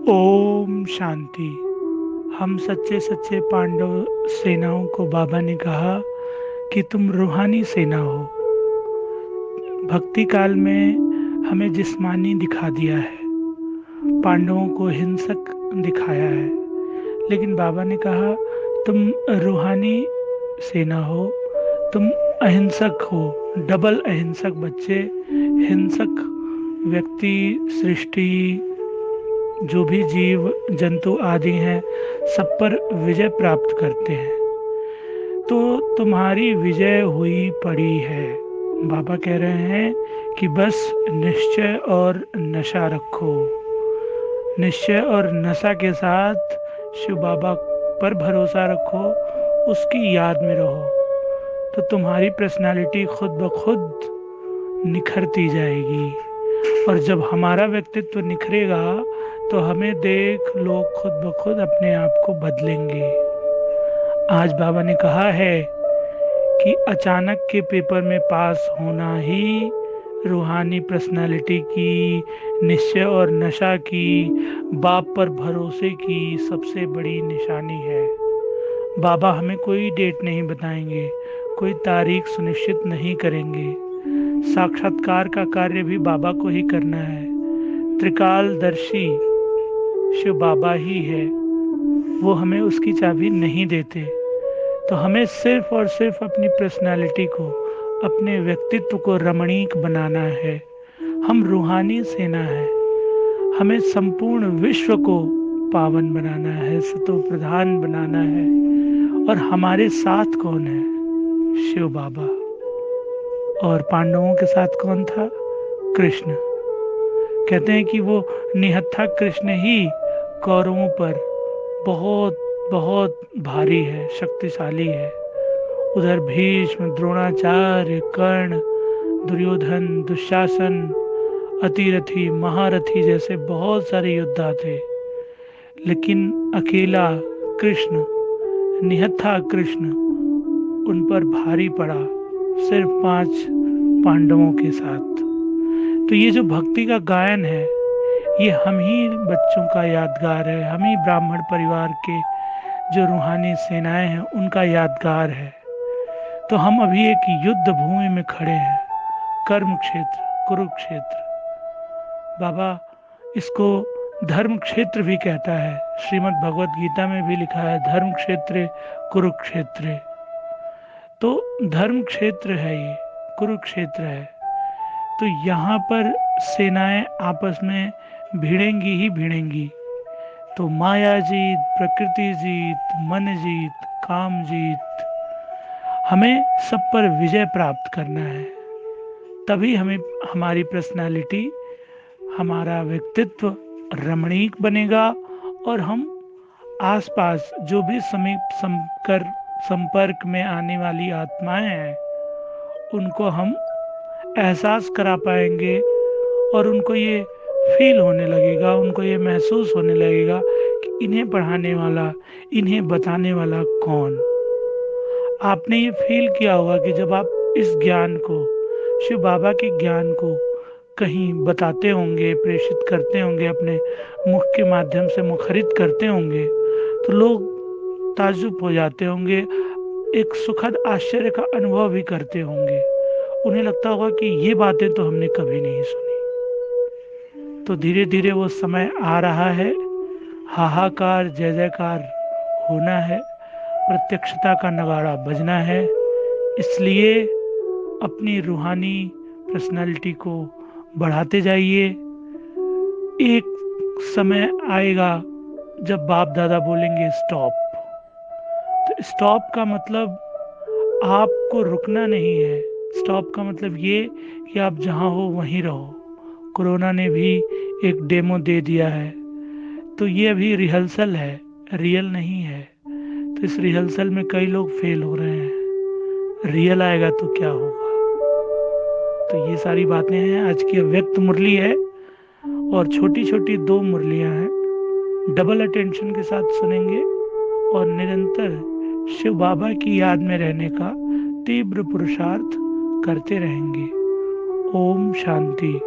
ओम शांति। हम सच्चे सच्चे पांडव सेनाओं को बाबा ने कहा कि तुम रूहानी सेना हो। भक्ति काल में हमें जिस्मानी दिखा दिया है, पांडवों को हिंसक दिखाया है, लेकिन बाबा ने कहा तुम रूहानी सेना हो, तुम अहिंसक हो। डबल अहिंसक बच्चे, हिंसक व्यक्ति, सृष्टि, जो भी जीव जंतु आदि हैं, सब पर विजय प्राप्त करते हैं। तो तुम्हारी विजय हुई पड़ी है। बाबा कह रहे हैं कि बस निश्चय और नशा रखो। निश्चय और नशा के साथ शिव बाबा पर भरोसा रखो, उसकी याद में रहो, तो तुम्हारी पर्सनालिटी खुद ब खुद निखरती जाएगी। और जब हमारा व्यक्तित्व निखरेगा तो हमें देख लोग खुद ब खुद अपने आप को बदलेंगे। आज बाबा ने कहा है कि अचानक के पेपर में पास होना ही रूहानी पर्सनालिटी की, निश्चय और नशा की, बाप पर भरोसे की सबसे बड़ी निशानी है। बाबा हमें कोई डेट नहीं बताएंगे, कोई तारीख सुनिश्चित नहीं करेंगे। साक्षात्कार का कार्य भी बाबा को ही करना है। त्रिकालदर्शी शिव बाबा ही है, वो हमें उसकी चाबी नहीं देते। तो हमें सिर्फ और सिर्फ अपनी पर्सनालिटी को, अपने व्यक्तित्व को रमणीक बनाना है। हम रूहानी सेना है, हमें संपूर्ण विश्व को पावन बनाना है, सतो प्रधान बनाना है। और हमारे साथ कौन है? शिव बाबा। और पांडवों के साथ कौन था? कृष्ण। कहते हैं कि वो निहत्था कृष्ण ही कौरवों पर बहुत बहुत भारी है, शक्तिशाली है। उधर भीष्म, द्रोणाचार्य, कर्ण, दुर्योधन, दुशासन, अतिरथी, महारथी जैसे बहुत सारे योद्धा थे, लेकिन अकेला कृष्ण, निहत्था कृष्ण उन पर भारी पड़ा, सिर्फ 5 पांडवों के साथ। तो ये जो भक्ति का गायन है, ये हम ही बच्चों का यादगार है, हम ही ब्राह्मण परिवार के जो रूहानी सेनाएं हैं उनका यादगार है। तो हम अभी एक युद्ध भूमि में खड़े हैं, कर्म क्षेत्र, कुरुक्षेत्र। बाबा इसको धर्म क्षेत्र भी कहता है, श्रीमद् भगवत गीता में भी लिखा है धर्म क्षेत्र कुरुक्षेत्र। तो धर्म क्षेत्र है ये, कुरुक्षेत्र है। तो यहाँ पर सेनाएं आपस में भिड़ेंगी ही भिड़ेंगी। तो माया जीत, प्रकृति जीत, मन जीत, काम जीत, हमें सब पर विजय प्राप्त करना है। तभी हमें हमारी पर्सनालिटी, हमारा व्यक्तित्व रमणीक बनेगा और हम आसपास जो भी संपर्क में आने वाली आत्माएं हैं उनको हम एहसास करा पाएंगे। और उनको ये फील होने लगेगा, उनको ये महसूस होने लगेगा कि इन्हें पढ़ाने वाला, इन्हें बताने वाला कौन। आपने ये फील किया होगा कि जब आप इस ज्ञान को, शिव बाबा के ज्ञान को कहीं बताते होंगे, प्रेषित करते होंगे, अपने मुख के माध्यम से मुखरित करते होंगे, तो लोग ताज्जुब हो जाते होंगे, एक सुखद आश्चर्य का अनुभव भी करते होंगे। उन्हें लगता होगा कि ये बातें तो हमने कभी नहीं सुनी। तो धीरे धीरे वो समय आ रहा है, हाहाकार जय जयकार होना है, प्रत्यक्षता का नगाड़ा बजना है। इसलिए अपनी रूहानी पर्सनालिटी को बढ़ाते जाइए। एक समय आएगा जब बाप दादा बोलेंगे स्टॉप। तो स्टॉप का मतलब आपको रुकना नहीं है। स्टॉप का मतलब ये कि आप जहाँ हो वहीं रहो। कोरोना ने भी एक डेमो दे दिया है, तो ये अभी रिहर्सल है, रियल नहीं है। तो इस रिहर्सल में कई लोग फेल हो रहे हैं, रियल आएगा तो क्या होगा। तो ये सारी बातें हैं। आज की अव्यक्त मुरली है और छोटी छोटी 2 मुरलियां हैं। डबल अटेंशन के साथ सुनेंगे और निरंतर शिव बाबा की याद में रहने का तीव्र पुरुषार्थ करते रहेंगे। ओम शांति।